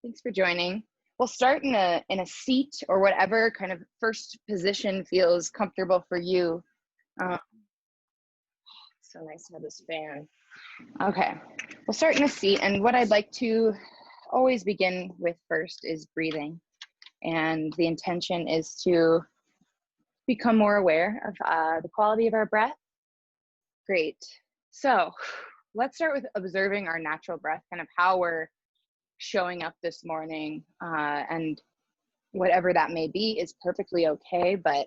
Thanks for joining. We'll start in a seat or whatever kind of first position feels comfortable for you. So nice to have this fan. Okay, we'll start in a seat, and what I'd like to always begin with first is breathing. And the intention is to become more aware of the quality of our breath. Great. So let's start with observing our natural breath, kind of how we're showing up this morning, and whatever that may be is perfectly okay, but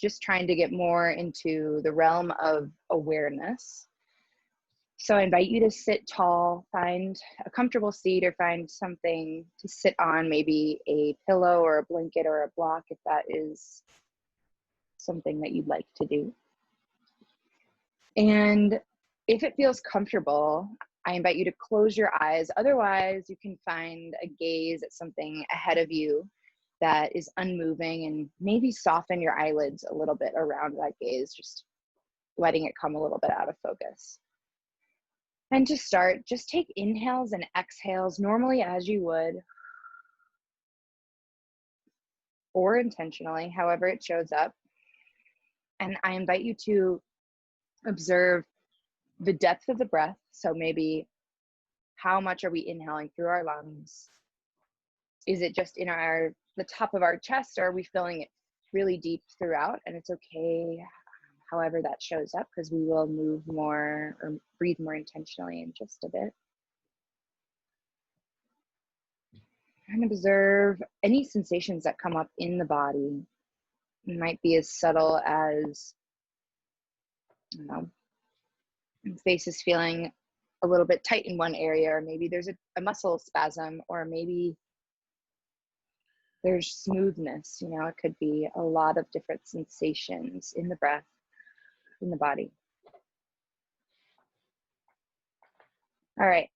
just trying to get more into the realm of awareness. So I invite you to sit tall, find a comfortable seat or find something to sit on, maybe a pillow or a blanket or a block if that is something that you'd like to do. And if it feels comfortable, I invite you to close your eyes. Otherwise, you can find a gaze at something ahead of you that is unmoving, and maybe soften your eyelids a little bit around that gaze, just letting it come a little bit out of focus. And to start, just take inhales and exhales normally as you would, or intentionally, however it shows up. And I invite you to observe the depth of the breath. So maybe how much are we inhaling through our lungs? Is it just in the top of our chest, or are we filling it really deep throughout? And it's okay however that shows up, because we will move more or breathe more intentionally in just a bit. And observe any sensations that come up in the body. It might be as subtle as, face is feeling a little bit tight in one area, or maybe there's a muscle spasm, or maybe there's smoothness. It could be a lot of different sensations in the breath, in the body. All right.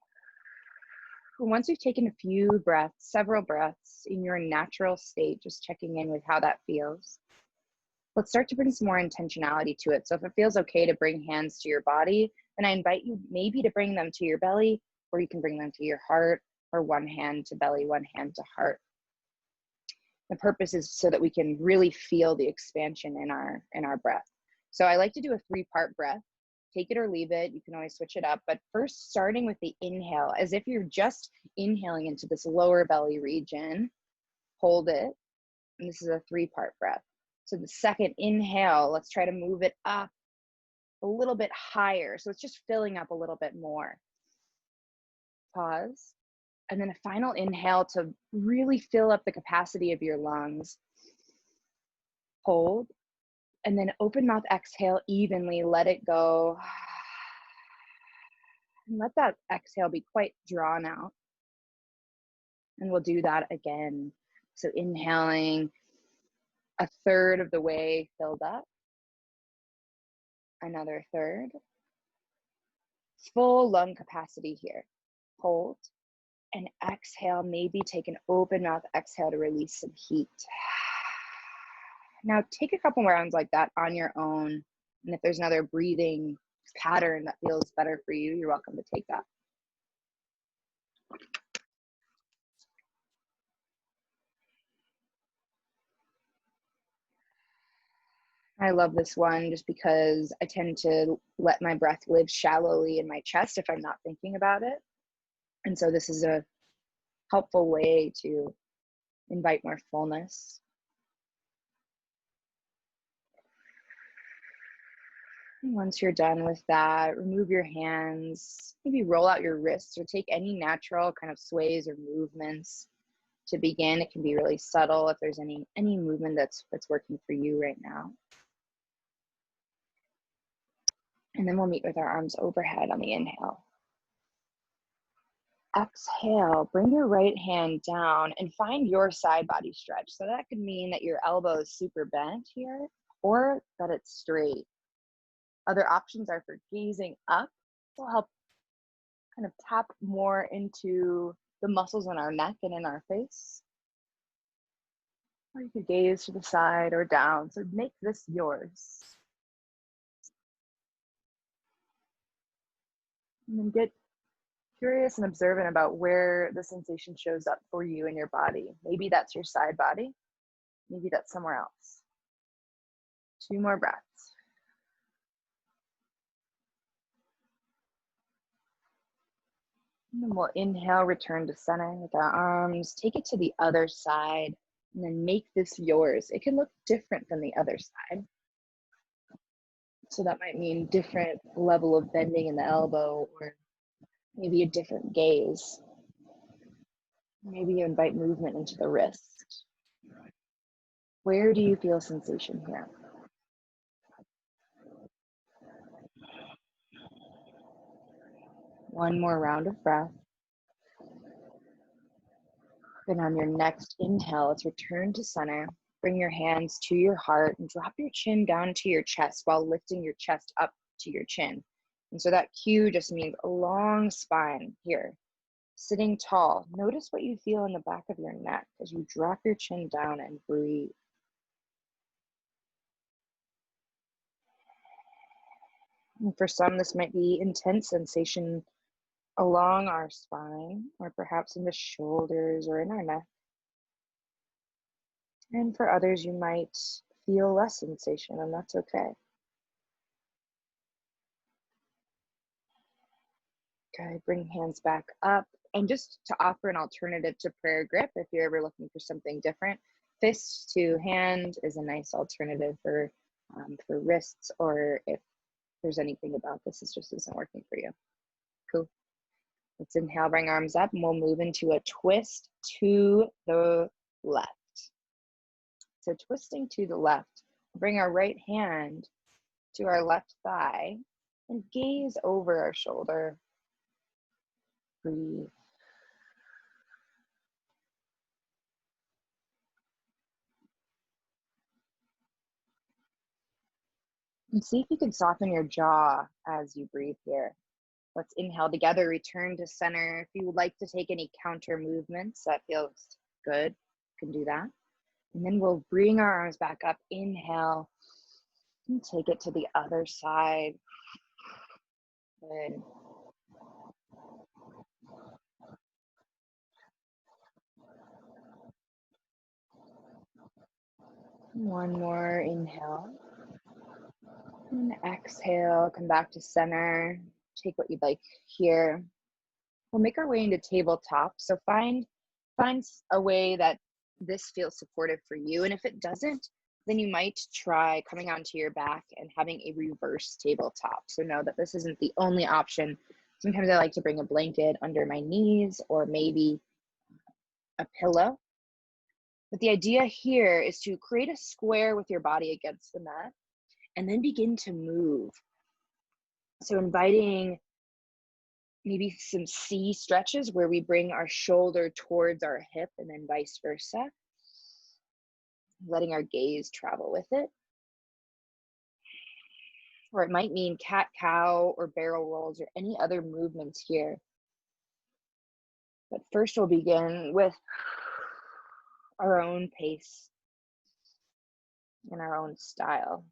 Once you've taken a few breaths, several breaths in your natural state, just checking in with how that feels, let's start to bring some more intentionality to it. So if it feels okay to bring hands to your body, then I invite you maybe to bring them to your belly, or you can bring them to your heart, or one hand to belly, one hand to heart. The purpose is so that we can really feel the expansion in our breath. So I like to do a 3-part breath. Take it or leave it. You can always switch it up. But first, starting with the inhale, as if you're just inhaling into this lower belly region. Hold it. And this is a 3-part breath. So the second inhale, let's try to move it up a little bit higher. So it's just filling up a little bit more. Pause. And then a final inhale to really fill up the capacity of your lungs. Hold. And then open mouth exhale evenly, let it go. And let that exhale be quite drawn out. And we'll do that again. So inhaling a third of the way filled up. Another third. Full lung capacity here. Hold. And exhale, maybe take an open mouth exhale to release some heat. Now take a couple rounds like that on your own. And if there's another breathing pattern that feels better for you, you're welcome to take that. I love this one just because I tend to let my breath live shallowly in my chest if I'm not thinking about it. And so this is a helpful way to invite more fullness. And once you're done with that, remove your hands, maybe roll out your wrists, or take any natural kind of sways or movements to begin. It can be really subtle if there's any movement that's working for you right now. And then we'll meet with our arms overhead on the inhale. Exhale, bring your right hand down and find your side body stretch. So that could mean that your elbow is super bent here, or that it's straight. Other options are for gazing up. This will help kind of tap more into the muscles in our neck and in our face. Or you could gaze to the side or down. So make this yours. And then get curious and observant about where the sensation shows up for you in your body. Maybe that's your side body. Maybe that's somewhere else. 2 more breaths. And then we'll inhale, return to center with our arms. Take it to the other side and then make this yours. It can look different than the other side. So that might mean different level of bending in the elbow, or maybe a different gaze. Maybe you invite movement into the wrist. Where do you feel sensation here? One more round of breath. And on your next inhale, let's return to center. Bring your hands to your heart and drop your chin down to your chest while lifting your chest up to your chin. And so that cue just means a long spine here. Sitting tall. Notice what you feel in the back of your neck as you drop your chin down and breathe. And for some, this might be intense sensation along our spine, or perhaps in the shoulders or in our neck. And for others, you might feel less sensation, and that's okay. Okay, bring hands back up. And just to offer an alternative to prayer grip, if you're ever looking for something different, fist to hand is a nice alternative for wrists, or if there's anything about this just isn't working for you. Cool. Let's inhale, bring arms up, and we'll move into a twist to the left. So twisting to the left, bring our right hand to our left thigh and gaze over our shoulder. Breathe. And see if you can soften your jaw as you breathe here. Let's inhale together, return to center. If you would like to take any counter movements, that feels good, you can do that. And then we'll bring our arms back up, inhale, and take it to the other side. Good. One more inhale. And exhale, come back to center. Take what you'd like here. We'll make our way into tabletop. So find a way that this feels supportive for you. And if it doesn't, then you might try coming onto your back and having a reverse tabletop. So know that this isn't the only option. Sometimes I like to bring a blanket under my knees or maybe a pillow. But the idea here is to create a square with your body against the mat and then begin to move. So inviting maybe some C stretches where we bring our shoulder towards our hip and then vice versa. Letting our gaze travel with it. Or it might mean cat-cow or barrel rolls or any other movements here. But first we'll begin with our own pace and our own style.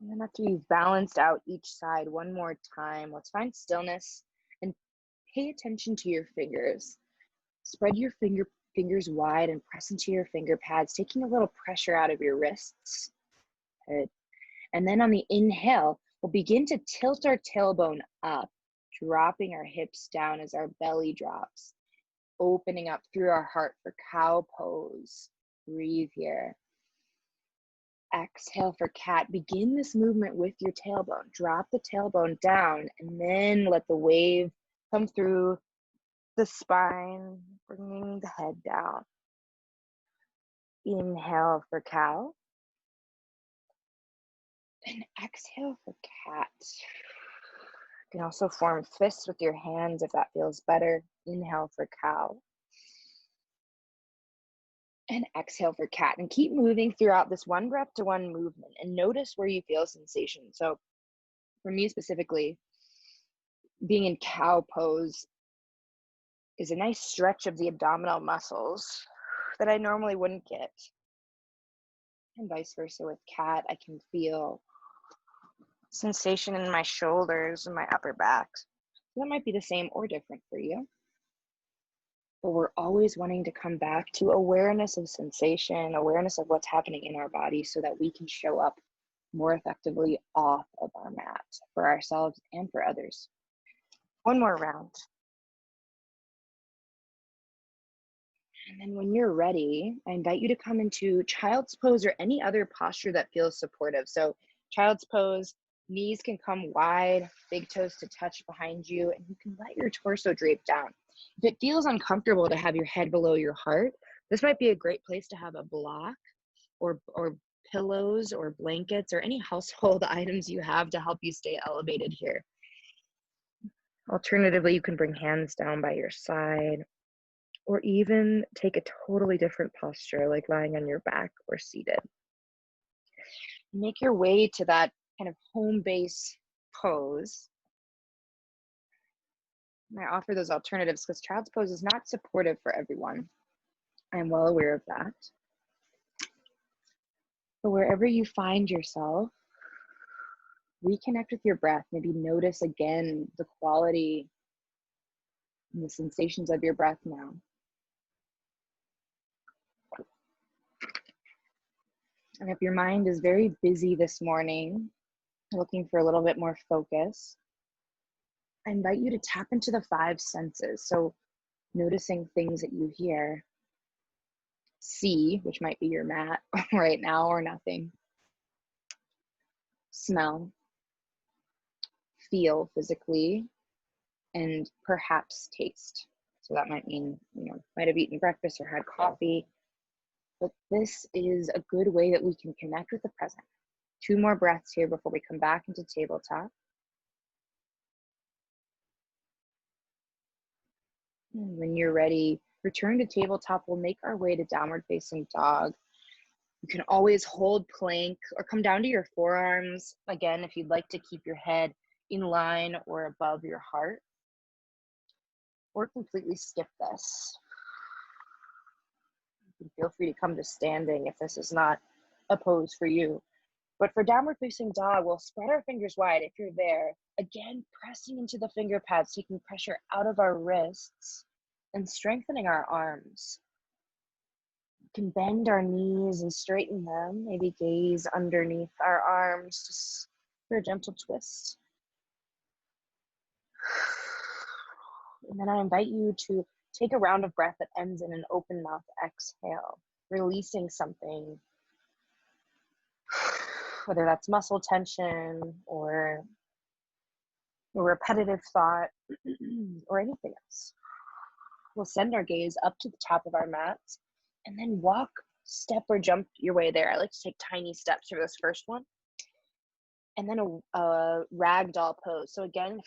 And then after you've balanced out each side one more time, let's find stillness and pay attention to your fingers. Spread your fingers wide and press into your finger pads, taking a little pressure out of your wrists. Good. And then on the inhale, we'll begin to tilt our tailbone up, dropping our hips down as our belly drops, opening up through our heart for cow pose. Breathe here. Exhale for cat. Begin this movement with your tailbone. Drop the tailbone down and then let the wave come through the spine, bringing the head down. Inhale for cow. And exhale for cat. You can also form fists with your hands if that feels better. Inhale for cow. And exhale for cat. And keep moving throughout this one breath to one movement and notice where you feel sensation. So for me specifically, being in cow pose is a nice stretch of the abdominal muscles that I normally wouldn't get. And vice versa with cat, I can feel sensation in my shoulders and my upper back. That might be the same or different for you. But we're always wanting to come back to awareness of sensation, awareness of what's happening in our body so that we can show up more effectively off of our mat for ourselves and for others. One more round. And then when you're ready, I invite you to come into child's pose or any other posture that feels supportive. So child's pose, knees can come wide, big toes to touch behind you, and you can let your torso drape down. If it feels uncomfortable to have your head below your heart, this might be a great place to have a block or pillows or blankets or any household items you have to help you stay elevated here. Alternatively, you can bring hands down by your side, or even take a totally different posture, like lying on your back or seated. Make your way to that kind of home base pose. And I offer those alternatives because child's pose is not supportive for everyone. I'm well aware of that. But wherever you find yourself, reconnect with your breath. Maybe notice again the quality and the sensations of your breath now. And if your mind is very busy this morning, looking for a little bit more focus, I invite you to tap into the 5 senses. So noticing things that you hear, see, which might be your mat right now or nothing, smell, feel physically, and perhaps taste. So that might mean, might have eaten breakfast or had coffee. But this is a good way that we can connect with the present. 2 more breaths here before we come back into tabletop. And when you're ready, return to tabletop. We'll make our way to downward facing dog. You can always hold plank or come down to your forearms. Again, if you'd like to keep your head in line or above your heart, or completely skip this. Feel free to come to standing if this is not a pose for you. But for downward facing dog, we'll spread our fingers wide if you're there. Again, pressing into the finger pads, taking pressure out of our wrists and strengthening our arms. We can bend our knees and straighten them, maybe gaze underneath our arms just for a gentle twist. And then I invite you to take a round of breath that ends in an open mouth exhale, releasing something, whether that's muscle tension or a repetitive thought or anything else. We'll send our gaze up to the top of our mats and then walk, step, or jump your way there. I like to take tiny steps for this first one. And then a ragdoll pose. So again,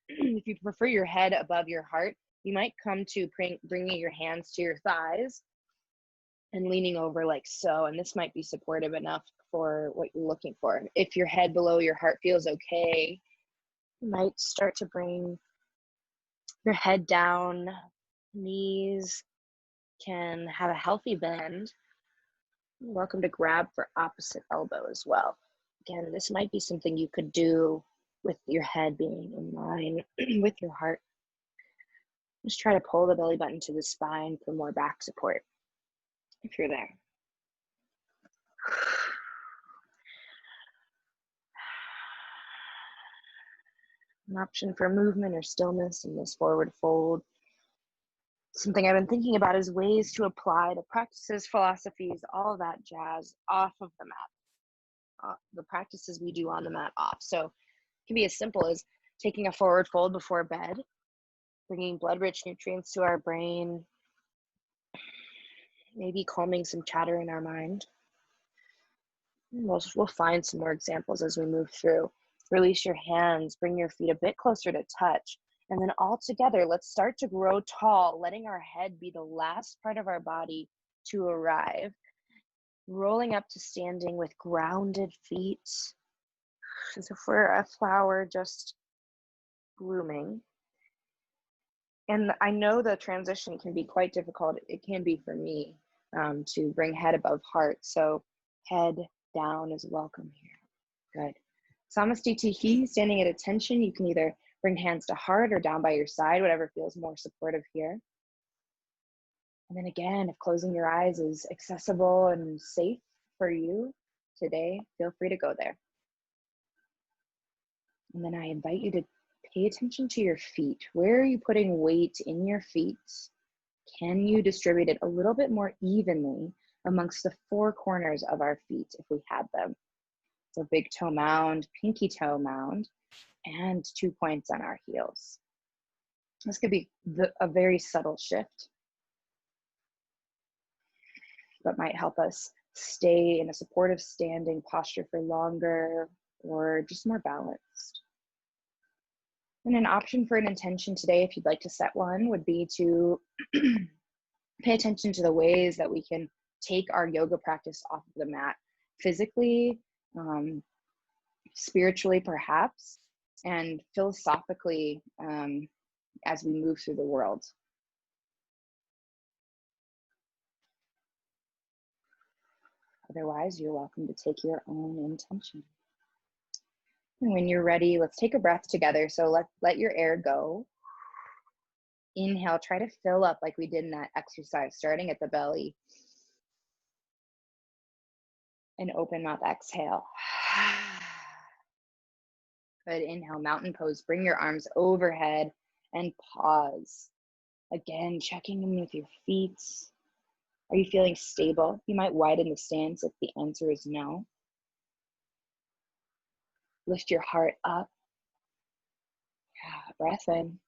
if you prefer your head above your heart, you might come to bringing your hands to your thighs and leaning over like so. And this might be supportive enough for what you're looking for. If your head below your heart feels okay, you might start to bring your head down. Knees can have a healthy bend. You're welcome to grab for opposite elbow as well. Again, this might be something you could do with your head being in line with your heart. Just try to pull the belly button to the spine for more back support if you're there. An option for movement or stillness in this forward fold. Something I've been thinking about is ways to apply the practices, philosophies, all that jazz off of the mat. The practices we do on the mat off. So it can be as simple as taking a forward fold before bed, bringing blood-rich nutrients to our brain, maybe calming some chatter in our mind. We'll find some more examples as we move through. Release your hands, bring your feet a bit closer to touch, and then all together, let's start to grow tall, letting our head be the last part of our body to arrive. Rolling up to standing with grounded feet, as if we're a flower just blooming. And I know the transition can be quite difficult. It can be for me to bring head above heart. So head down is welcome here. Good. Samastitihi, standing at attention. You can either Bring hands to heart or down by your side, whatever feels more supportive here. And then again, if closing your eyes is accessible and safe for you today, feel free to go there. And then I invite you to pay attention to your feet. Where are you putting weight in your feet? Can you distribute it a little bit more evenly amongst the four corners of our feet if we have them? So big toe mound, pinky toe mound, and 2 points on our heels. This could be a very subtle shift, but might help us stay in a supportive standing posture for longer or just more balanced. And an option for an intention today, if you'd like to set one, would be to pay attention to the ways that we can take our yoga practice off of the mat, physically, spiritually perhaps, and philosophically as we move through the world. Otherwise, you're welcome to take your own intention. And when you're ready, let's take a breath together. So let your air go. Inhale, try to fill up like we did in that exercise, starting at the belly. And open mouth, exhale. Good, inhale, mountain pose. Bring your arms overhead and pause. Again, checking in with your feet. Are you feeling stable? You might widen the stance if the answer is no. Lift your heart up. Breath in.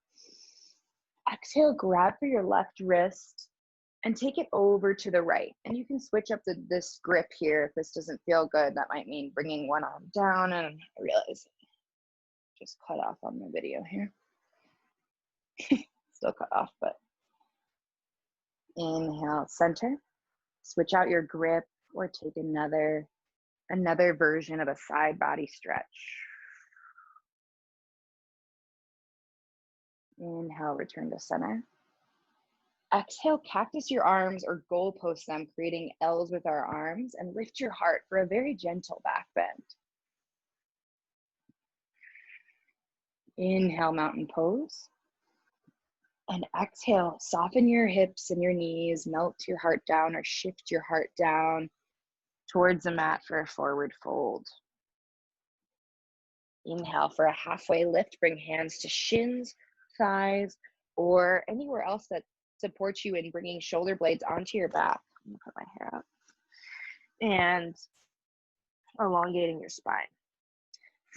Exhale, grab for your left wrist and take it over to the right. And you can switch up this grip here if this doesn't feel good. That might mean bringing one arm down, and I realize it just cut off on the video here. Still cut off, but inhale, center. Switch out your grip or take another version of a side body stretch. Inhale, return to center. Exhale, cactus your arms or goalpost them, creating L's with our arms, and lift your heart for a very gentle back bend. Inhale, mountain pose. And exhale, soften your hips and your knees, melt your heart down or shift your heart down towards the mat for a forward fold. Inhale for a halfway lift, bring hands to shins, thighs, or anywhere else that supports you in bringing shoulder blades onto your back. I'm gonna put my hair up. And elongating your spine.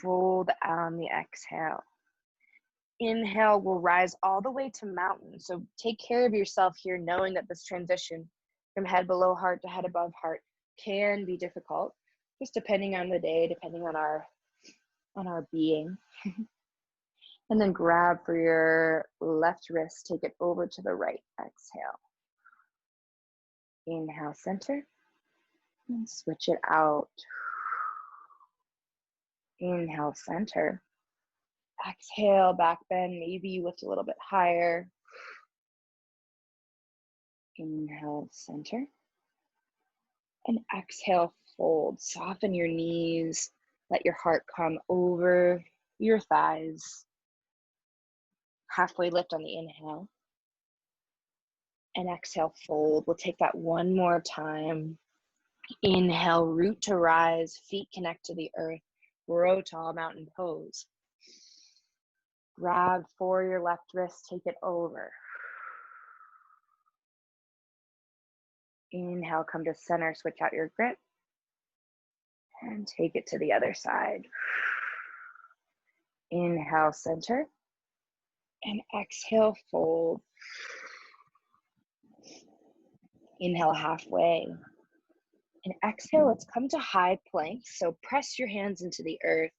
Fold on the exhale. Inhale will rise all the way to mountain. So take care of yourself here, knowing that this transition from head below heart to head above heart can be difficult, just depending on the day, depending on our being. And then grab for your left wrist, take it over to the right. Exhale. Inhale, center, and switch it out. Inhale, center. Exhale, back bend. Maybe you lift a little bit higher. Inhale, center. And exhale, fold. Soften your knees. Let your heart come over your thighs. Halfway lift on the inhale. And exhale, fold. We'll take that one more time. Inhale, root to rise. Feet connect to the earth. Grow tall, mountain pose. Grab for your left wrist, take it over. Inhale, come to center, switch out your grip. And take it to the other side. Inhale, center. And exhale, fold. Inhale, halfway. And exhale, let's come to high plank. So press your hands into the earth.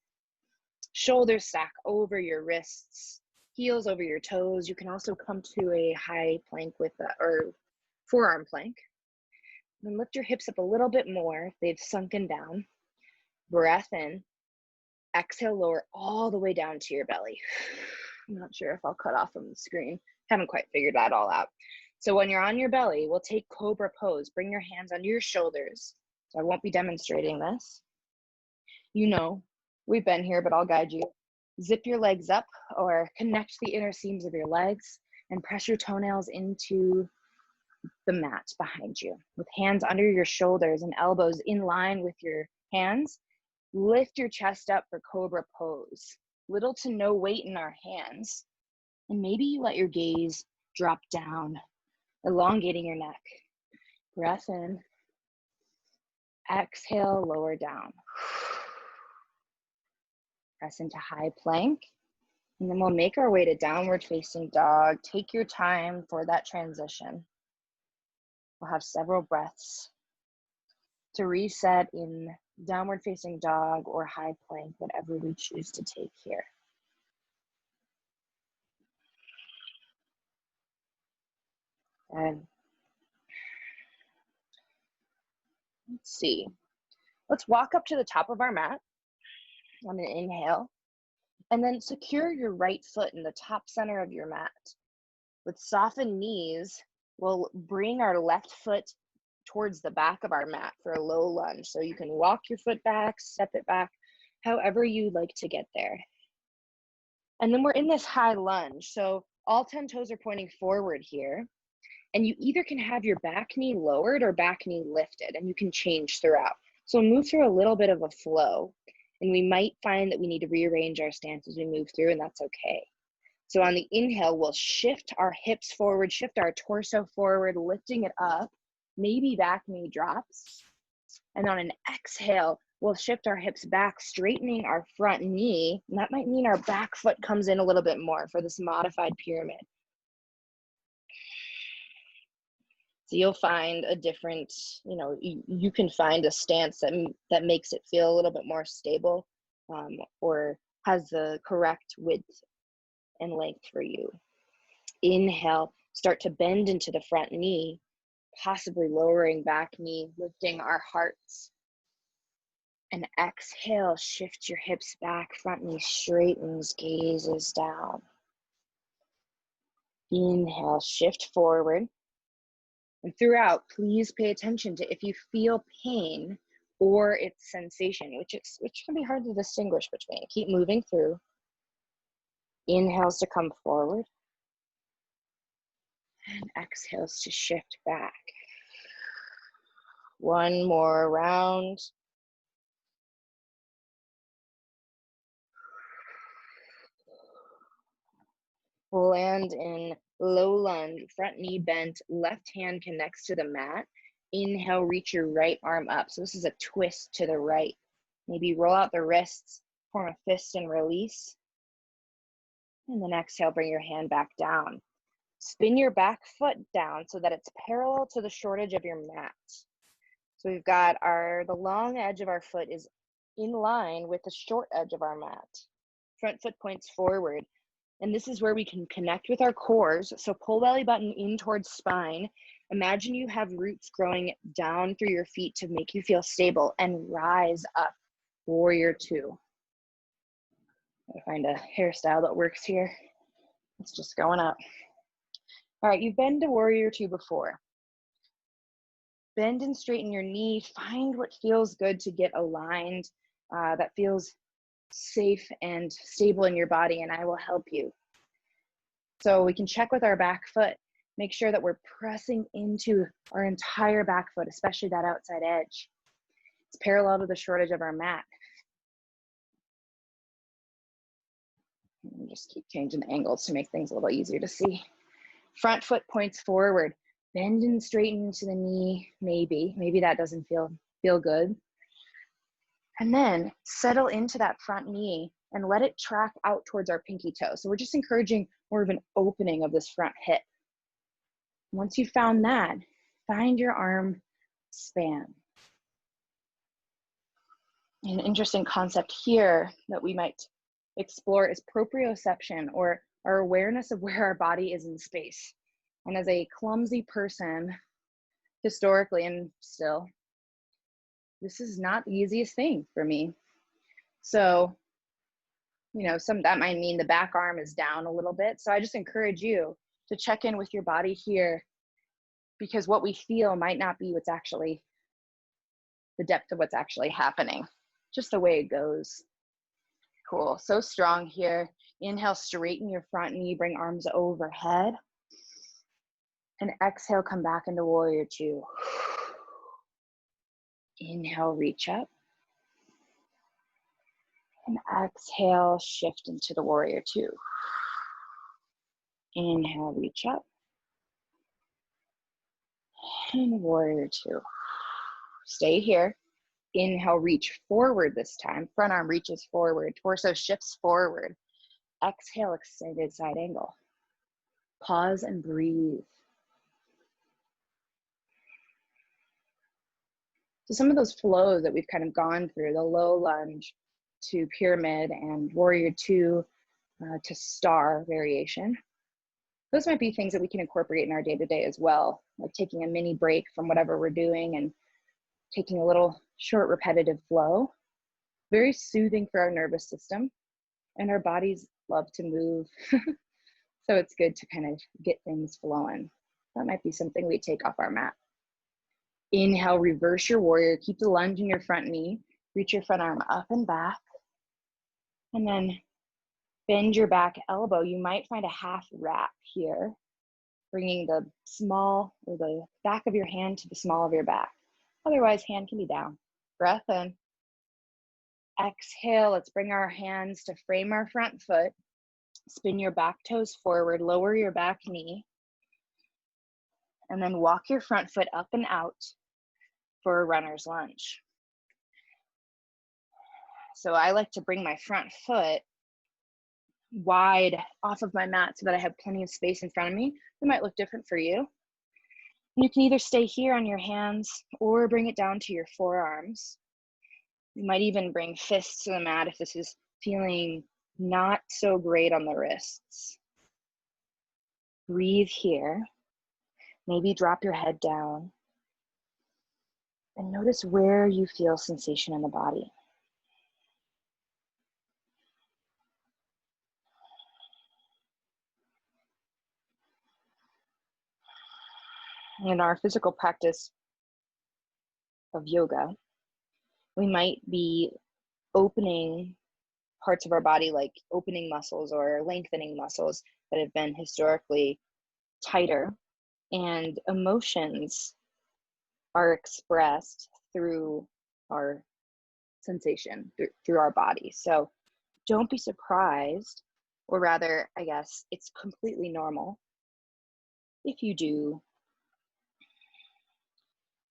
Shoulders stack over your wrists, heels over your toes. You can also come to a high plank or forearm plank. Then lift your hips up a little bit more if they've sunken down. Breath in. Exhale, lower all the way down to your belly. I'm not sure if I'll cut off from the screen. Haven't quite figured that all out. So when you're on your belly, we'll take cobra pose. Bring your hands under your shoulders. So I won't be demonstrating this. You know, we've been here, but I'll guide you. Zip your legs up or connect the inner seams of your legs and press your toenails into the mat behind you. With hands under your shoulders and elbows in line with your hands, lift your chest up for cobra pose. Little to no weight in our hands. And maybe you let your gaze drop down, elongating your neck. Breath in. Exhale, lower down. Press into high plank. And then we'll make our way to downward facing dog. Take your time for that transition. We'll have several breaths to reset in downward facing dog or high plank, whatever we choose to take here. And let's see. Let's walk up to the top of our mat on an inhale, and then secure your right foot in the top center of your mat. With softened knees, we'll bring our left foot towards the back of our mat for a low lunge. So you can walk your foot back, step it back, however you like to get there. And then we're in this high lunge. So all 10 toes are pointing forward here. And you either can have your back knee lowered or back knee lifted, and you can change throughout. So move through a little bit of a flow. And we might find that we need to rearrange our stance as we move through, and that's okay. So on the inhale, we'll shift our hips forward, shift our torso forward, lifting it up. Maybe back knee drops. And on an exhale, we'll shift our hips back, straightening our front knee. And that might mean our back foot comes in a little bit more for this modified pyramid. So you'll find a different, you can find a stance that makes it feel a little bit more stable or has the correct width and length for you. Inhale, start to bend into the front knee, possibly lowering back knee, lifting our hearts. And exhale, shift your hips back, front knee straightens, gazes down. Inhale, shift forward. And throughout, please pay attention to if you feel pain or its sensation, which can be hard to distinguish between. Keep moving through. Inhales to come forward. And exhales to shift back. One more round. Land in low lunge, front knee bent, left hand connects to the mat. Inhale, reach your right arm up. So this is a twist to the right. Maybe roll out the wrists, form a fist and release. And then exhale, bring your hand back down. Spin your back foot down so that it's parallel to the short edge of your mat. So we've got the long edge of our foot is in line with the short edge of our mat. Front foot points forward. And this is where we can connect with our cores. So pull belly button in towards spine. Imagine you have roots growing down through your feet to make you feel stable, and rise up. Warrior two. I find a hairstyle that works here. It's just going up. All right, you've been to warrior two before. Bend and straighten your knee. Find what feels good to get aligned, that feels safe and stable in your body, and I will help you. So we can check with our back foot. Make sure that we're pressing into our entire back foot, especially that outside edge. It's parallel to the short edge of our mat. And just keep changing the angles to make things a little easier to see. Front foot points forward. Bend and straighten into the knee, maybe that doesn't feel good. And then settle into that front knee and let it track out towards our pinky toe. So we're just encouraging more of an opening of this front hip. Once you've found that, find your arm span. An interesting concept here that we might explore is proprioception, or our awareness of where our body is in space. And as a clumsy person, historically and still, this is not the easiest thing for me. So, that might mean the back arm is down a little bit. So I just encourage you to check in with your body here, because what we feel might not be what's actually the depth of what's actually happening, just the way it goes. Cool, so strong here. Inhale, straighten your front knee, bring arms overhead. And exhale, come back into warrior two. Inhale, reach up. And exhale, shift into the warrior two. Inhale, reach up. And warrior two. Stay here. Inhale, reach forward this time. Front arm reaches forward. Torso shifts forward. Exhale, extended side angle. Pause and breathe. So some of those flows that we've kind of gone through, the low lunge to pyramid and warrior two to star variation, those might be things that we can incorporate in our day-to-day as well, like taking a mini break from whatever we're doing and taking a little short repetitive flow. Very soothing for our nervous system, and our bodies love to move. So it's good to kind of get things flowing. That might be something we take off our mat. Inhale, reverse your warrior. Keep the lunge in your front knee. Reach your front arm up and back. And then bend your back elbow. You might find a half wrap here, bringing the small or the back of your hand to the small of your back. Otherwise, hand can be down. Breath in. Exhale, let's bring our hands to frame our front foot. Spin your back toes forward, lower your back knee. And then walk your front foot up and out for a runner's lunge. So I like to bring my front foot wide off of my mat so that I have plenty of space in front of me. It might look different for you. And you can either stay here on your hands or bring it down to your forearms. You might even bring fists to the mat if this is feeling not so great on the wrists. Breathe here. Maybe drop your head down. And notice where you feel sensation in the body. In our physical practice of yoga, we might be opening parts of our body, like opening muscles or lengthening muscles that have been historically tighter, and emotions are expressed through our sensation, through our body. So don't be surprised, or rather, I guess it's completely normal if you do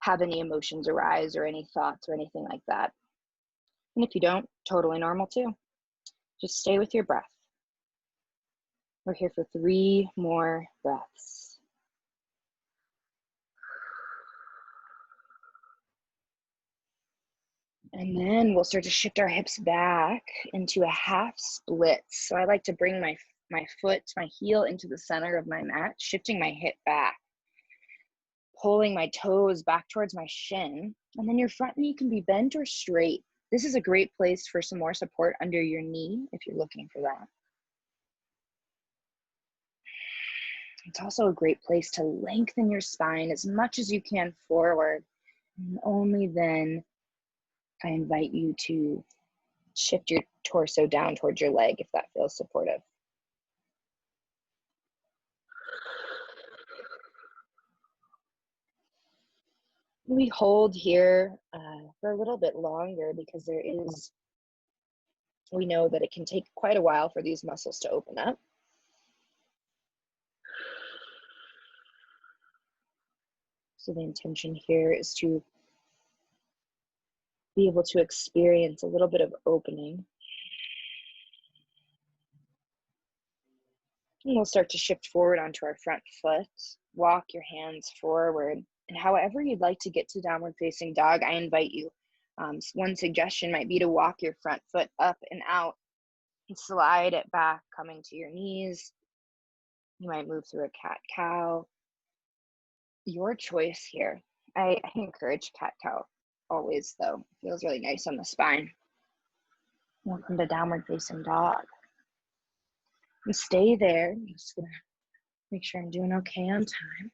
have any emotions arise or any thoughts or anything like that. And if you don't, totally normal too. Just stay with your breath. We're here for 3 more breaths. And then we'll start to shift our hips back into a half split. So I like to bring my foot, my heel into the center of my mat, shifting my hip back, pulling my toes back towards my shin. And then your front knee can be bent or straight. This is a great place for some more support under your knee if you're looking for that. It's also a great place to lengthen your spine as much as you can forward. And only then I invite you to shift your torso down towards your leg if that feels supportive. We hold here for a little bit longer because we know that it can take quite a while for these muscles to open up. So the intention here is to be able to experience a little bit of opening. And we'll start to shift forward onto our front foot. Walk your hands forward. And however you'd like to get to downward facing dog, I invite you. One suggestion might be to walk your front foot up and out and slide it back, coming to your knees. You might move through a cat-cow. Your choice here. I encourage cat-cow always, though. It feels really nice on the spine. Welcome to downward facing dog. And stay there. I'm just gonna make sure I'm doing okay on time.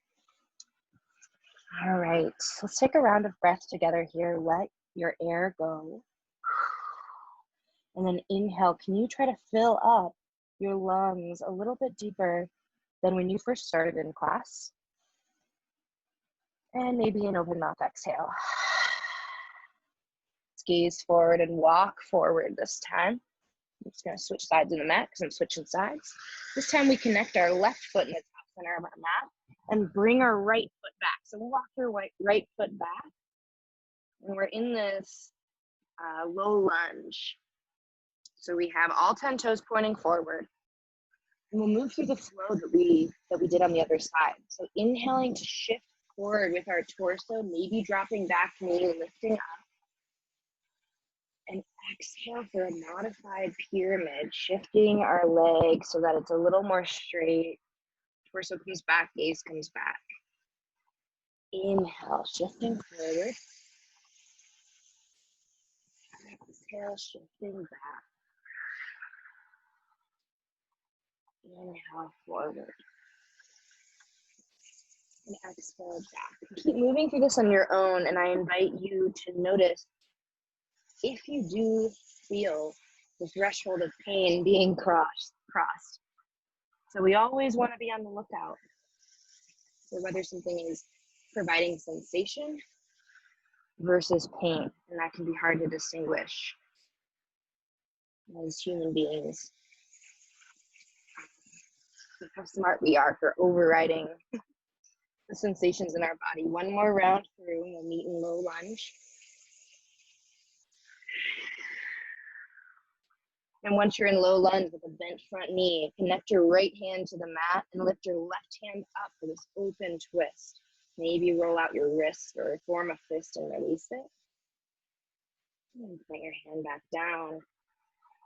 All right, let's take a round of breath together here. Let your air go. And then inhale, can you try to fill up your lungs a little bit deeper than when you first started in class? And maybe an open mouth exhale. Let's gaze forward and walk forward this time. I'm just gonna switch sides of the mat because I'm switching sides. This time we connect our left foot in the top center of our mat and bring our right foot back. So walk your right foot back. And we're in this low lunge. So we have all 10 toes pointing forward. And we'll move through the flow that we did on the other side. So inhaling to shift forward with our torso, maybe dropping back, knee lifting up. And exhale for a modified pyramid, shifting our legs so that it's a little more straight. Torso comes back, gaze comes back. Inhale, shifting forward. Exhale, shifting back. Inhale, forward. And exhale back. Keep moving through this on your own, and I invite you to notice if you do feel the threshold of pain being crossed. So we always want to be on the lookout for whether something is providing sensation versus pain, and that can be hard to distinguish as human beings. How smart we are for overriding the sensations in our body. One more round through, and we'll meet in low lunge. And once you're in low lunge with a bent front knee, connect your right hand to the mat and lift your left hand up for this open twist. Maybe roll out your wrist or form a fist and release it. And put your hand back down.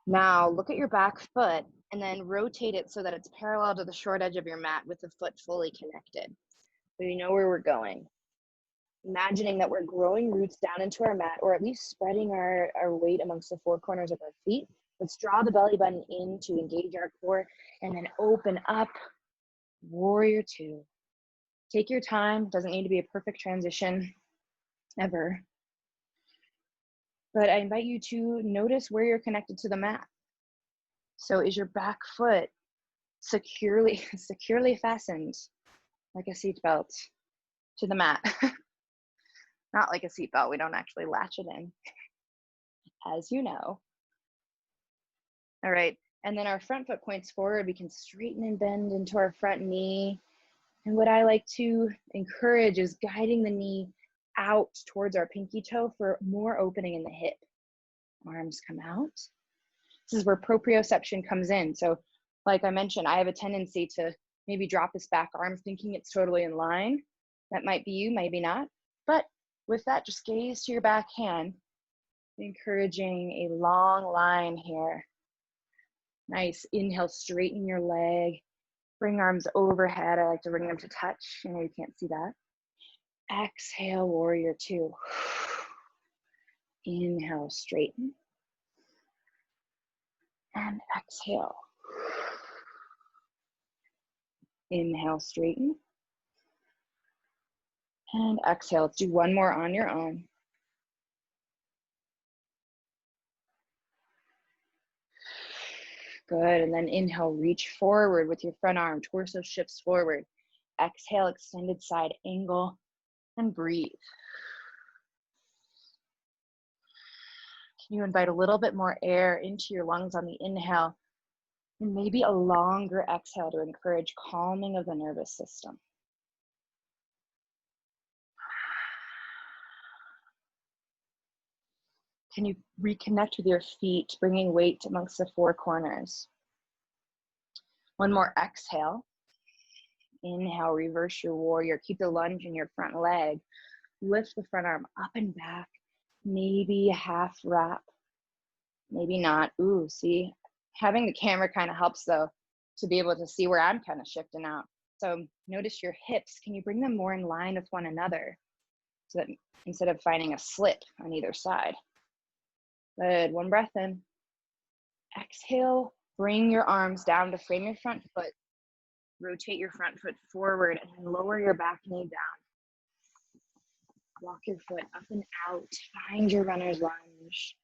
Now look at your back foot and then rotate it so that it's parallel to the short edge of your mat with the foot fully connected. So you know where we're going. Imagining that we're growing roots down into our mat, or at least spreading our weight amongst the four corners of our feet. Let's draw the belly button in to engage our core and then open up, warrior two. Take your time, doesn't need to be a perfect transition ever. But I invite you to notice where you're connected to the mat. So is your back foot securely fastened like a seatbelt to the mat? Not like a seatbelt, we don't actually latch it in, as you know. All right, and then our front foot points forward. We can straighten and bend into our front knee. And what I like to encourage is guiding the knee out towards our pinky toe for more opening in the hip. Arms come out. This is where proprioception comes in. So like I mentioned, I have a tendency to maybe drop this back arm thinking it's totally in line. That might be you, maybe not. But with that, just gaze to your back hand, encouraging a long line here. Nice. Inhale, straighten your leg. Bring arms overhead. I like to bring them to touch. I know you can't see that. Exhale, warrior two. Inhale, straighten. And exhale. Inhale, straighten. And exhale. Let's do one more on your own. Good, and then inhale, reach forward with your front arm, torso shifts forward. Exhale, extended side angle, and breathe. Can you invite a little bit more air into your lungs on the inhale, and maybe a longer exhale to encourage calming of the nervous system. Can you reconnect with your feet, bringing weight amongst the four corners? One more exhale. Inhale, reverse your warrior. Keep the lunge in your front leg. Lift the front arm up and back. Maybe a half wrap. Maybe not. Ooh, see? Having the camera kind of helps though, to be able to see where I'm kind of shifting out. So notice your hips. Can you bring them more in line with one another? So that instead of finding a slip on either side. Good, one breath in. Exhale, bring your arms down to frame your front foot. Rotate your front foot forward and then lower your back knee down. Walk your foot up and out. Find your runner's lunge.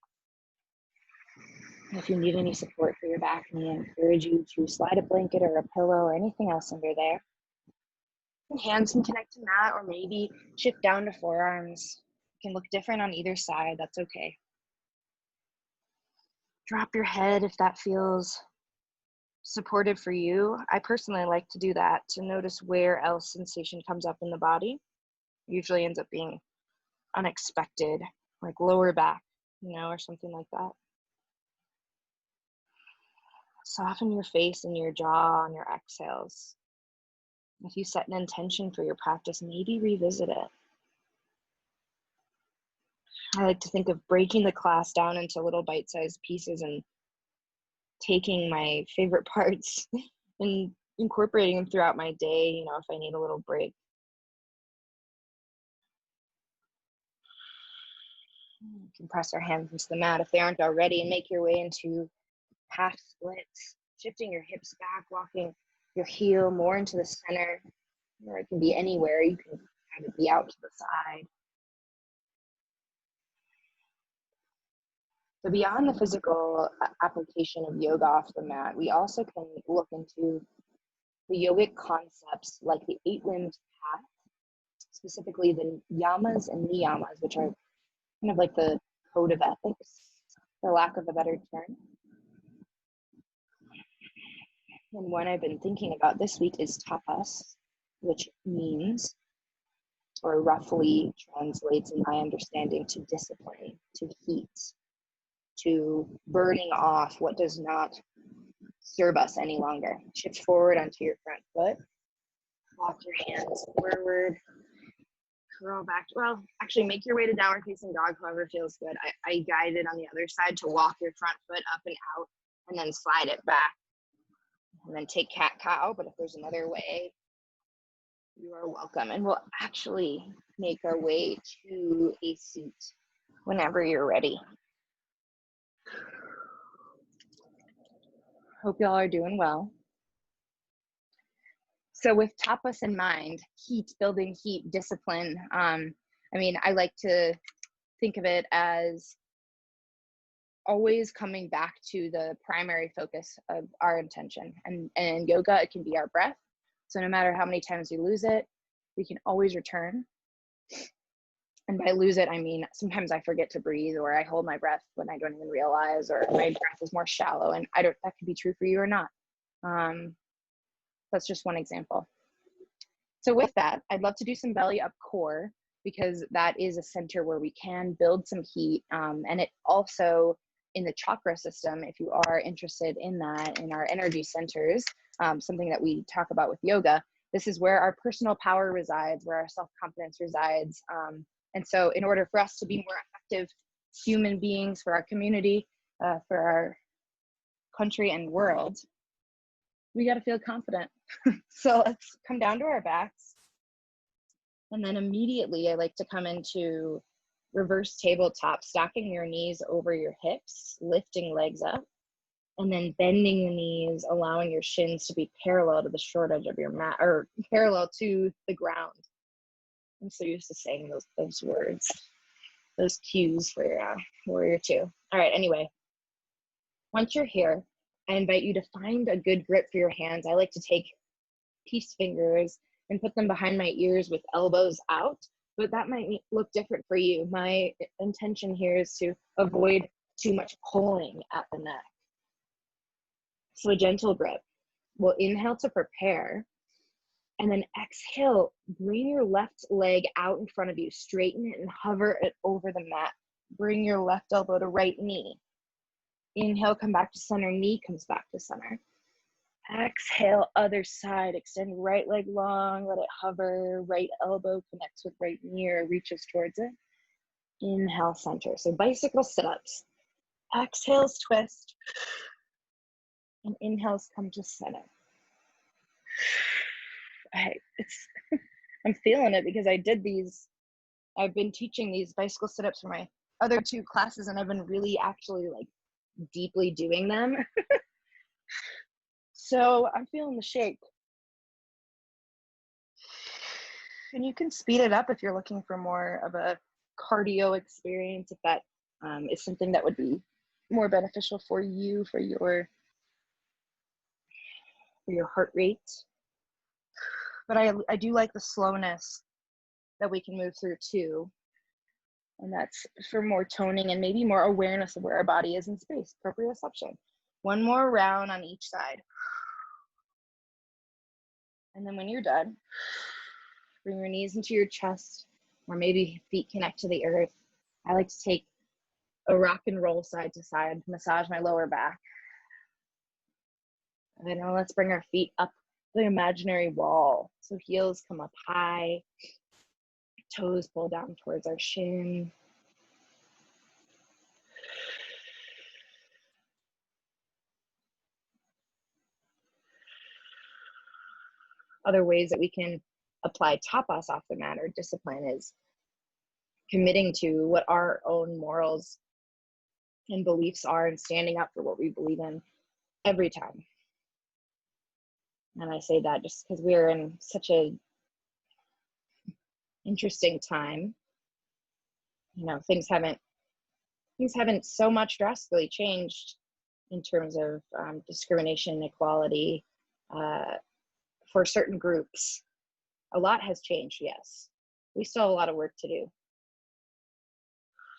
If you need any support for your back knee, I encourage you to slide a blanket or a pillow or anything else under there. And hands can connect to mat, or maybe shift down to forearms. It can look different on either side, that's okay. Drop your head if that feels supported for you. I personally like to do that to notice where else sensation comes up in the body. Usually ends up being unexpected, like lower back, or something like that. Soften your face and your jaw on your exhales. If you set an intention for your practice, maybe revisit it. I like to think of breaking the class down into little bite-sized pieces and taking my favorite parts and incorporating them throughout my day, if I need a little break. You can press our hands into the mat if they aren't already, and make your way into half splits, shifting your hips back, walking your heel more into the center, or it can be anywhere. You can have it be out to the side. So beyond the physical application of yoga off the mat, we also can look into the yogic concepts like the 8-limbed path, specifically the yamas and niyamas, which are kind of like the code of ethics, for lack of a better term. And one I've been thinking about this week is tapas, which means, or roughly translates in my understanding, to discipline, to heat, to burning off what does not serve us any longer. Shift forward onto your front foot, walk your hands forward, curl back. Well, actually make your way to downward facing dog, however feels good. I guided on the other side to walk your front foot up and out and then slide it back. And then take cat-cow, but if there's another way, you are welcome. And we'll actually make our way to a seat whenever you're ready. Hope y'all are doing well. So with tapas in mind, heat, building heat, discipline, I like to think of it as always coming back to the primary focus of our intention. And in yoga, it can be our breath. So no matter how many times we lose it, we can always return. And by lose it, I mean, sometimes I forget to breathe, or I hold my breath when I don't even realize, or my breath is more shallow, and that could be true for you or not. That's just one example. So with that, I'd love to do some belly up core, because that is a center where we can build some heat. And it also, in the chakra system, if you are interested in that, in our energy centers, something that we talk about with yoga, this is where our personal power resides, where our self-confidence resides. And so in order for us to be more effective human beings for our community, for our country and world, we got to feel confident. So let's come down to our backs. And then immediately I like to come into reverse tabletop, stacking your knees over your hips, lifting legs up, and then bending the knees, allowing your shins to be parallel to the short edge of your mat, or parallel to the ground. I'm so used to saying those words, those cues for warrior two. All right, anyway, once you're here, I invite you to find a good grip for your hands. I like to take peace fingers and put them behind my ears with elbows out, but that might look different for you. My intention here is to avoid too much pulling at the neck. So a gentle grip. We'll inhale to prepare, and then exhale, bring your left leg out in front of you, straighten it and hover it over the mat. Bring your left elbow to right knee. Inhale, come back to center, knee comes back to center. Exhale, other side, extend right leg long, let it hover, right elbow connects with right knee or reaches towards it. Inhale, center. So bicycle sit-ups. Exhales, twist, and inhales come to center. I'm feeling it because I've been teaching these bicycle sit-ups for my other 2 classes, and I've been really actually deeply doing them. So I'm feeling the shake. And you can speed it up if you're looking for more of a cardio experience, if that is something that would be more beneficial for you, for your heart rate. But I do like the slowness that we can move through too. And that's for more toning and maybe more awareness of where our body is in space. Proprioception. One more round on each side. And then when you're done, bring your knees into your chest, or maybe feet connect to the earth. I like to take a rock and roll side to side, massage my lower back. And then let's bring our feet up the imaginary wall. So heels come up high, toes pull down towards our shin. Other ways that we can apply tapas off the mat or discipline is committing to what our own morals and beliefs are and standing up for what we believe in every time. And I say that just because we're in such a interesting time. You know, things haven't so much drastically changed in terms of discrimination, equality for certain groups. A lot has changed, yes. We still have a lot of work to do.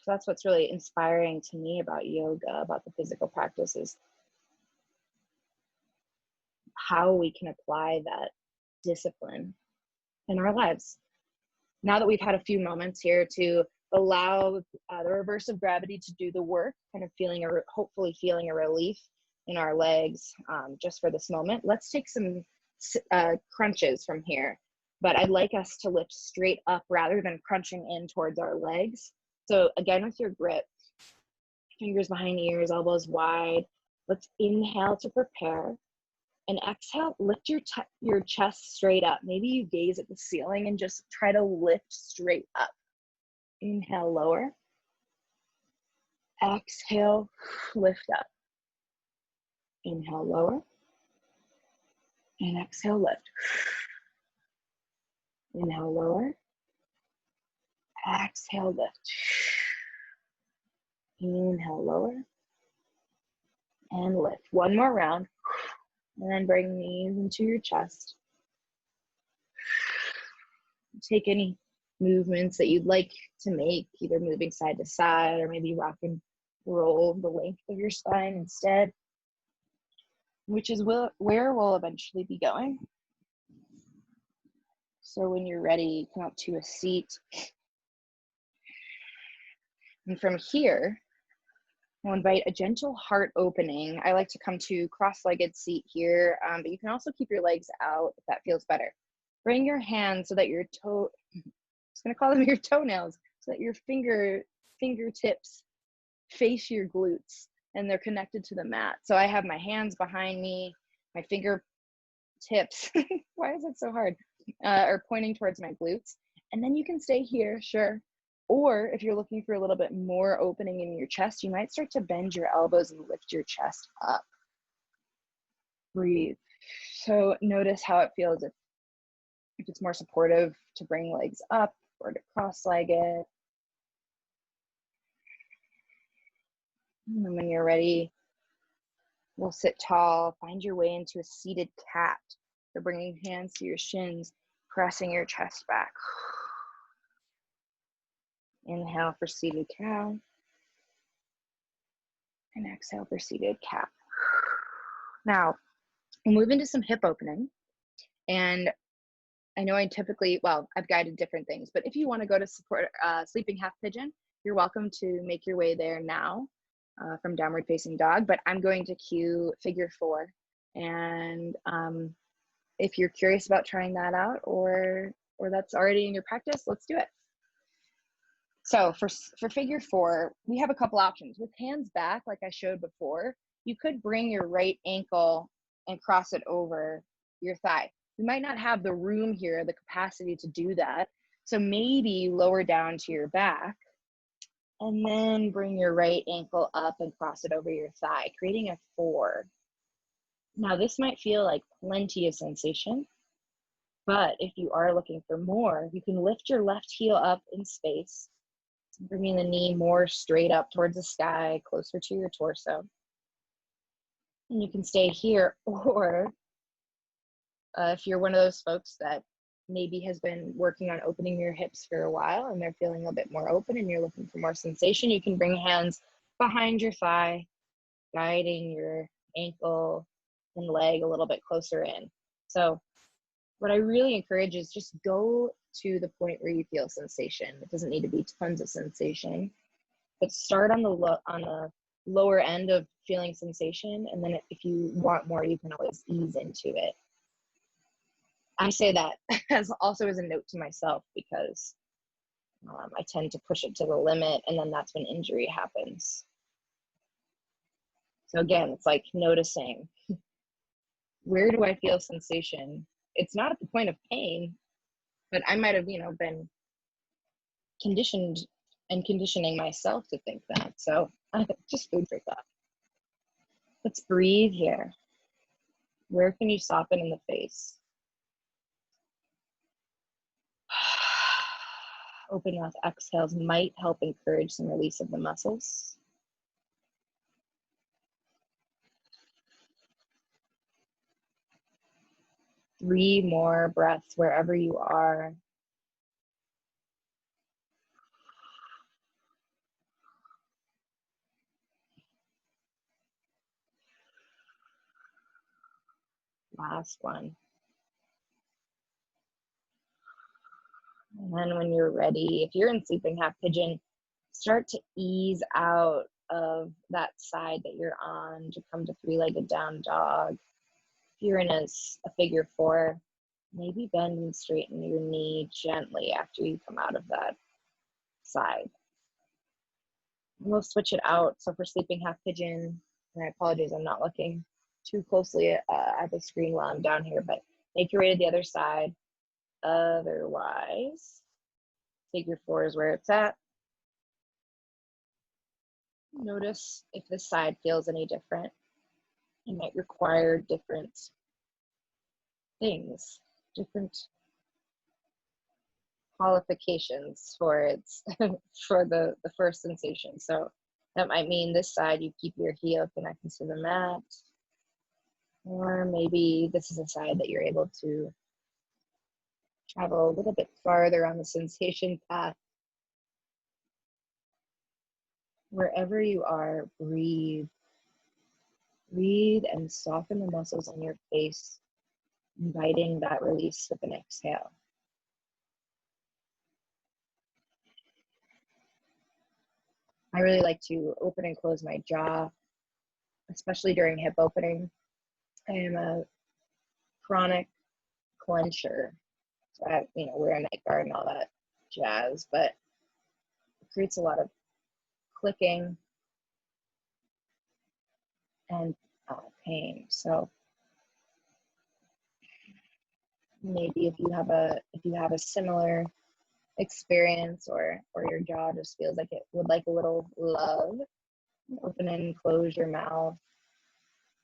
So that's what's really inspiring to me about yoga, about the physical practices, how we can apply that discipline in our lives. Now that we've had a few moments here to allow the reverse of gravity to do the work, kind of hopefully feeling a relief in our legs just for this moment, let's take some crunches from here. But I'd like us to lift straight up rather than crunching in towards our legs. So again, with your grip, fingers behind ears, elbows wide. Let's inhale to prepare. And exhale, lift your chest straight up. Maybe you gaze at the ceiling and just try to lift straight up. Inhale, lower. Exhale, lift up. Inhale, lower. And exhale, lift. Inhale, lower. Exhale, lift. Inhale, lower. And lift. One more round. And then bring knees into your chest. Take any movements that you'd like to make, either moving side to side or maybe rock and roll the length of your spine instead, which is where we'll eventually be going. So when you're ready, come up to a seat. And from here, I'll invite a gentle heart opening. I like to come to cross-legged seat here, but you can also keep your legs out if that feels better. Bring your hands so that your I'm just gonna call them your toenails, so that your fingertips face your glutes and they're connected to the mat. So I have my hands behind me, my fingertips, why is it so hard? Are pointing towards my glutes. And then you can stay here, sure. Or if you're looking for a little bit more opening in your chest, you might start to bend your elbows and lift your chest up. Breathe. So notice how it feels if it's more supportive to bring legs up or to cross-legged. And when you're ready, we'll sit tall, find your way into a seated cat. So bringing hands to your shins, pressing your chest back. Inhale for seated cow. And exhale for seated cat. Now, we'll move into some hip opening. And I know I've guided different things, but if you want to go to support sleeping half pigeon, you're welcome to make your way there now from downward facing dog, but I'm going to cue figure 4. And if you're curious about trying that out or that's already in your practice, let's do it. So for figure 4, we have a couple options. With hands back, like I showed before, you could bring your right ankle and cross it over your thigh. You might not have the room here, the capacity to do that. So maybe lower down to your back and then bring your right ankle up and cross it over your thigh, creating a 4. Now this might feel like plenty of sensation, but if you are looking for more, you can lift your left heel up in space Bringing the knee more straight up towards the sky, closer to your torso. And you can stay here, or if you're one of those folks that maybe has been working on opening your hips for a while and they're feeling a bit more open and you're looking for more sensation, you can bring hands behind your thigh, guiding your ankle and leg a little bit closer in. So what I really encourage is just go to the point where you feel sensation. It doesn't need to be tons of sensation, but start on the lower end of feeling sensation, and then if you want more, you can always ease into it. I say that as a note to myself, because I tend to push it to the limit, and then that's when injury happens. So again, it's like noticing, where do I feel sensation? It's not at the point of pain, but I might have, been conditioned and conditioning myself to think that. So just food for thought. Let's breathe here. Where can you soften in the face? Open mouth exhales might help encourage some release of the muscles. Three more breaths wherever you are. Last one. And then when you're ready, if you're in sleeping half pigeon, start to ease out of that side that you're on to come to three-legged down dog. If you're in a figure four, maybe bend and straighten your knee gently after you come out of that side. We'll switch it out. So for sleeping half pigeon, and I apologize, I'm not looking too closely at the screen while I'm down here, but make your way to the other side. Otherwise, figure four is where it's at. Notice if this side feels any different. It might require different things, different qualifications for its for the first sensation. So that might mean this side you keep your heel connected to the mat, or maybe this is a side that you're able to travel a little bit farther on the sensation path. Wherever you are, breathe. Breathe and soften the muscles on your face, inviting that release with an exhale. I really like to open and close my jaw, especially during hip opening. I am a chronic clencher. So I, wear a night guard and all that jazz, but it creates a lot of clicking and pain. So maybe if you have a similar experience, or your jaw just feels like it would like a little love, open and close your mouth.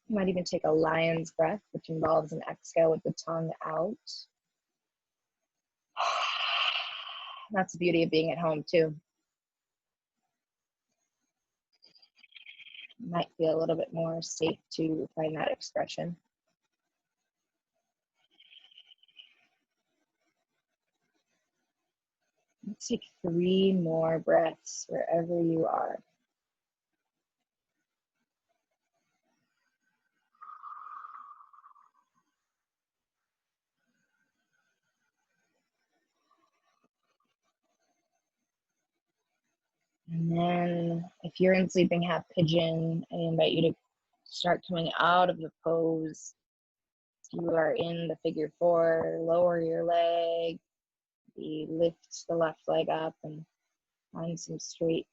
You might even take a lion's breath, which involves an exhale with the tongue out. That's the beauty of being at home too. You might feel a little bit more safe to find that expression. Let's take 3 more breaths wherever you are. And then if you're in sleeping half pigeon, I invite you to start coming out of the pose. If you are in the figure four, lower your leg, lift the left leg up and find some straightening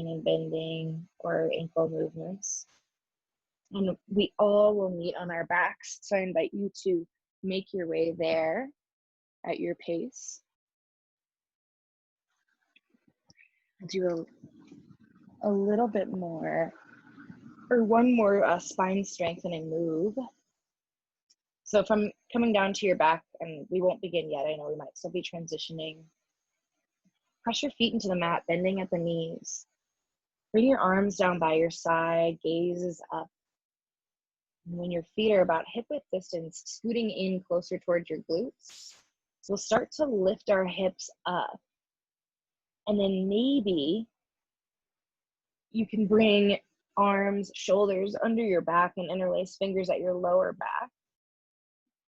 and bending or ankle movements. And we all will meet on our backs. So I invite you to make your way there at your pace. Do a little bit more, or one more spine strengthening move. So if I'm coming down to your back, and we won't begin yet, I know we might still be transitioning. Press your feet into the mat, bending at the knees. Bring your arms down by your side, gaze is up. And when your feet are about hip-width distance, scooting in closer towards your glutes, we'll start to lift our hips up. And then maybe you can bring arms, shoulders under your back and interlace fingers at your lower back.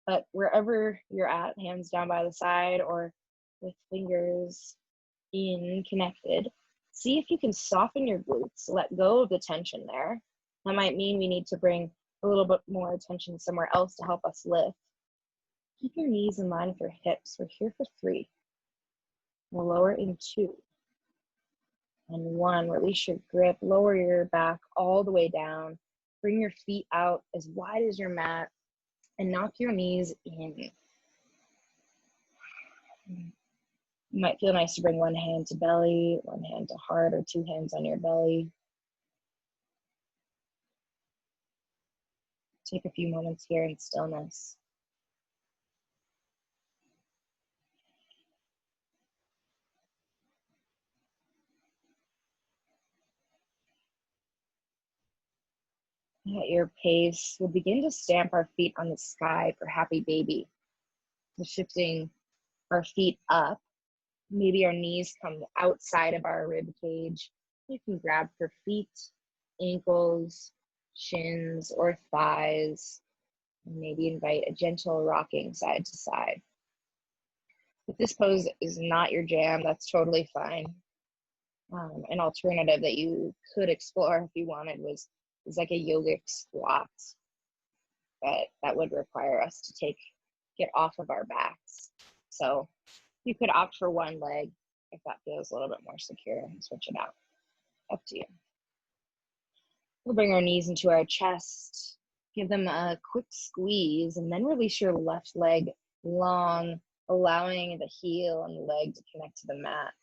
But wherever you're at, hands down by the side or with fingers in connected, see if you can soften your glutes, let go of the tension there. That might mean we need to bring a little bit more attention somewhere else to help us lift. Keep your knees in line with your hips. We're here for 3. We'll lower in 2. And 1, release your grip, lower your back all the way down. Bring your feet out as wide as your mat and knock your knees in. You might feel nice to bring one hand to belly, one hand to heart, or 2 hands on your belly. Take a few moments here in stillness. At your pace, we'll begin to stamp our feet on the sky for happy baby. We're shifting our feet up. Maybe our knees come outside of our rib cage. You can grab for feet, ankles, shins, or thighs. And maybe invite a gentle rocking side to side. If this pose is not your jam, that's totally fine. An alternative that you could explore if you wanted is like a yogic squat, but that would require us to get off of our backs. So you could opt for one leg if that feels a little bit more secure and switch it out. Up to you. We'll bring our knees into our chest, give them a quick squeeze, and then release your left leg long, allowing the heel and the leg to connect to the mat.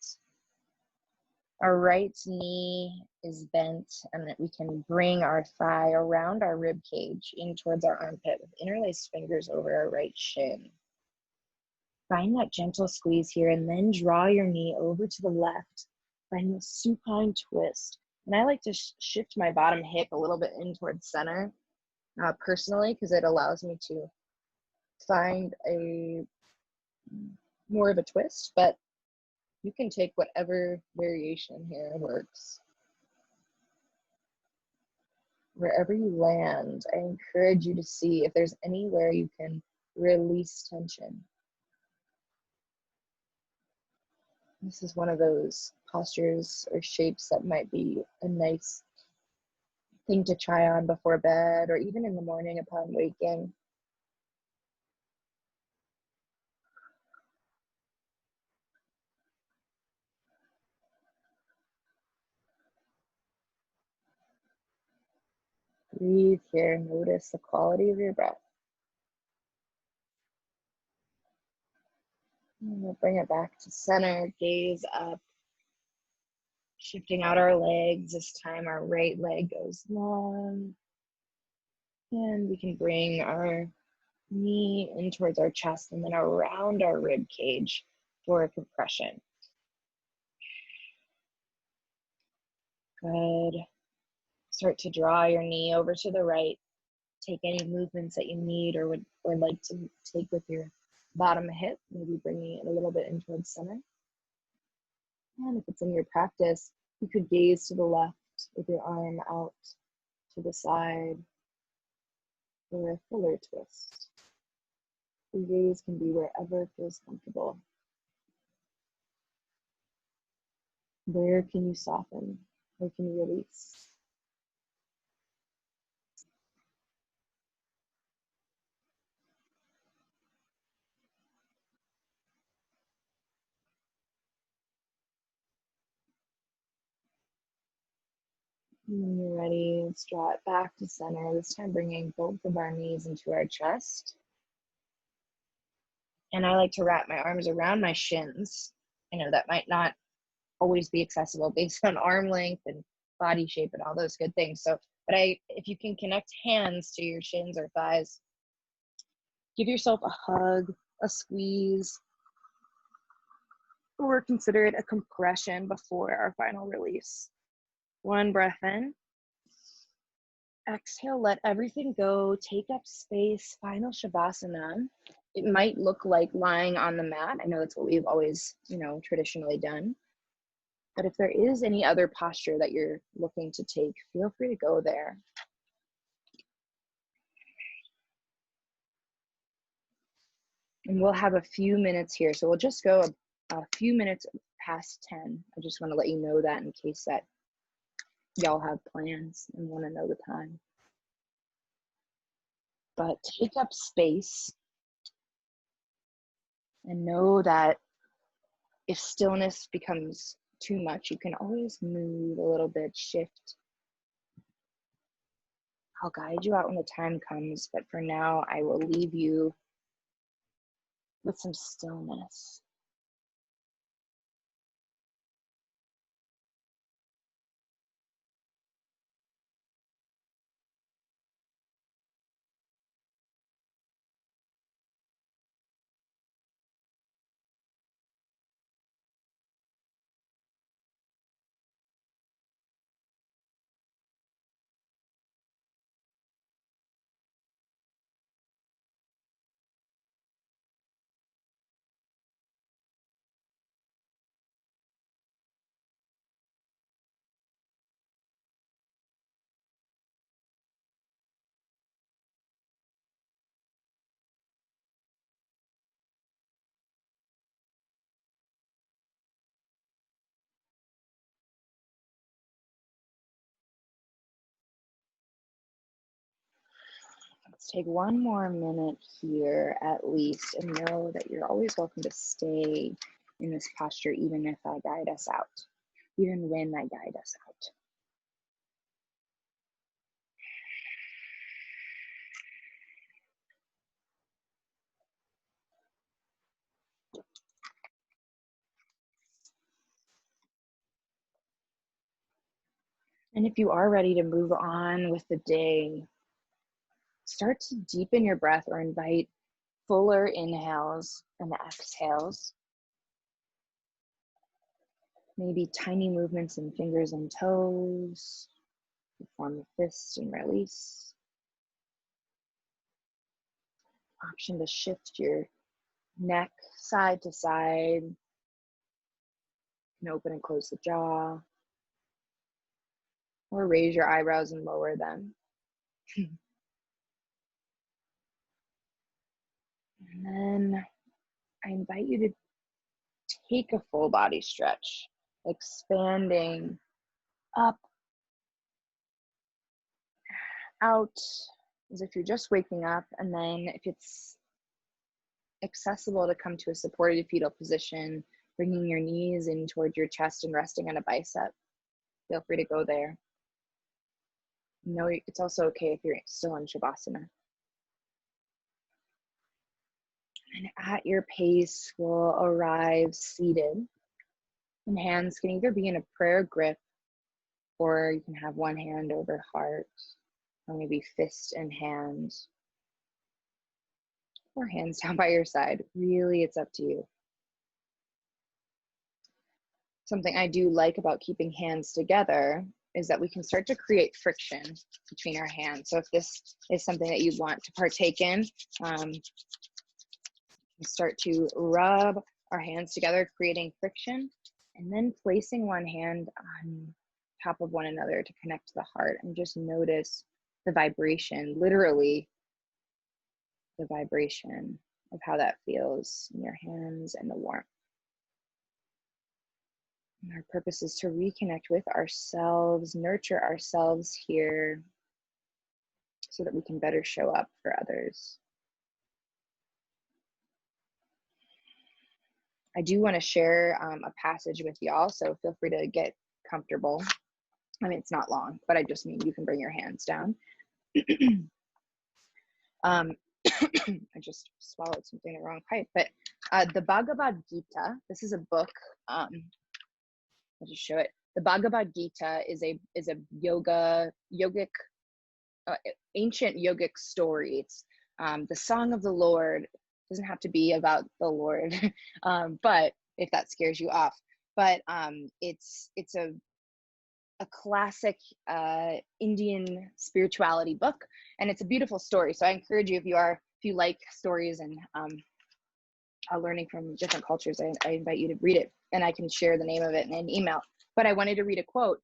Our right knee is bent, and that we can bring our thigh around our rib cage in towards our armpit with interlaced fingers over our right shin. Find that gentle squeeze here, and then draw your knee over to the left. Find the supine twist. And I like to shift my bottom hip a little bit in towards center, personally, because it allows me to find a more of a twist, but you can take whatever variation here works. Wherever you land, I encourage you to see if there's anywhere you can release tension. This is one of those postures or shapes that might be a nice thing to try on before bed or even in the morning upon waking. Breathe here, notice the quality of your breath. And we'll bring it back to center, gaze up. Shifting out our legs, this time our right leg goes long. And we can bring our knee in towards our chest and then around our rib cage for a compression. Good. Start to draw your knee over to the right. Take any movements that you need or would like to take with your bottom hip, maybe bringing it a little bit in towards center. And if it's in your practice, you could gaze to the left with your arm out to the side for a fuller twist. The gaze can be wherever feels comfortable. Where can you soften? Where can you release? When you're ready, let's draw it back to center, this time bringing both of our knees into our chest. And I like to wrap my arms around my shins. I know that might not always be accessible based on arm length and body shape and all those good things. So, but if you can connect hands to your shins or thighs, give yourself a hug, a squeeze. or consider it a compression before our final release. One breath in. Exhale, let everything go. Take up space. Final Shavasana. It might look like lying on the mat. I know that's what we've always, traditionally done. But if there is any other posture that you're looking to take, feel free to go there. And we'll have a few minutes here. So we'll just go a few minutes past 10. I just want to let you know that in case that y'all have plans and want to know the time. But take up space and know that if stillness becomes too much, you can always move a little bit, shift. I'll guide you out when the time comes, but for now, I will leave you with some stillness. Let's take one more minute here at least, and know that you're always welcome to stay in this posture even if I guide us out, even when I guide us out. And if you are ready to move on with the day, start to deepen your breath or invite fuller inhales and exhales. Maybe tiny movements in fingers and toes. Form a fist and release. Option to shift your neck side to side. You can open and close the jaw. Or raise your eyebrows and lower them. And then I invite you to take a full body stretch, expanding up, out, as if you're just waking up. And then if it's accessible, to come to a supported fetal position, bringing your knees in towards your chest and resting on a bicep. Feel free to go there. No, it's also okay if you're still in Shavasana. And at your pace, we'll arrive seated. And hands can either be in a prayer grip, or you can have one hand over heart, or maybe fist and hand, or hands down by your side. Really, it's up to you. Something I do like about keeping hands together is that we can start to create friction between our hands. So if this is something that you want to partake in, start to rub our hands together, creating friction, and then placing one hand on top of one another to connect to the heart, and just notice the vibration, literally the vibration of how that feels in your hands and the warmth. And our purpose is to reconnect with ourselves, nurture ourselves here so that we can better show up for others. I do want to share a passage with y'all, so feel free to get comfortable. I mean, it's not long, but I just mean you can bring your hands down. I just swallowed something in the wrong pipe, but the Bhagavad Gita, this is a book, I'll just show it. The Bhagavad Gita is a yogic, ancient yogic story. It's the song of the Lord. Doesn't have to be about the Lord, but if that scares you off. But it's a classic Indian spirituality book, and it's a beautiful story. So I encourage you, if you like stories and learning from different cultures, I invite you to read it, and I can share the name of it in an email. But I wanted to read a quote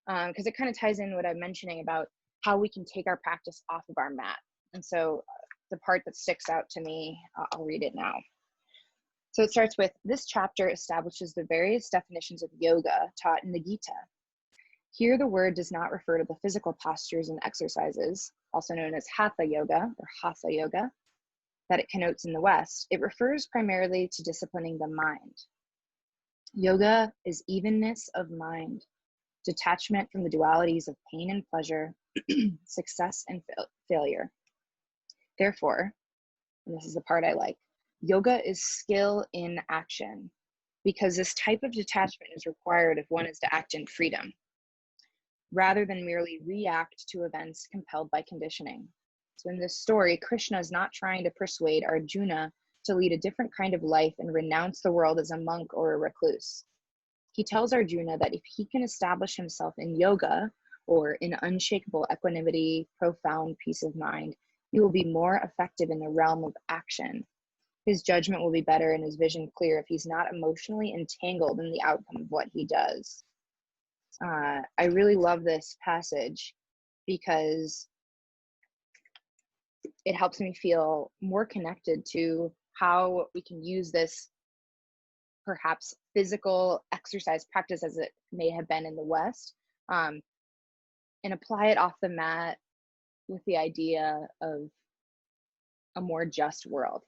because it kind of ties in what I'm mentioning about how we can take our practice off of our mat. And so the part that sticks out to me, I'll read it now. So it starts with, this chapter establishes the various definitions of yoga taught in the Gita. Here the word does not refer to the physical postures and exercises, also known as hatha yoga or hatha yoga, that it connotes in the West. It refers primarily to disciplining the mind. Yoga is evenness of mind, detachment from the dualities of pain and pleasure, success and failure. Therefore, and this is the part I like, yoga is skill in action, because this type of detachment is required if one is to act in freedom, rather than merely react to events compelled by conditioning. So in this story, Krishna is not trying to persuade Arjuna to lead a different kind of life and renounce the world as a monk or a recluse. He tells Arjuna that if he can establish himself in yoga, or in unshakable equanimity, profound peace of mind, he will be more effective in the realm of action. His judgment will be better and his vision clear if he's not emotionally entangled in the outcome of what he does. I really love this passage because it helps me feel more connected to how we can use this perhaps physical exercise practice, as it may have been in the West, and apply it off the mat with the idea of a more just world.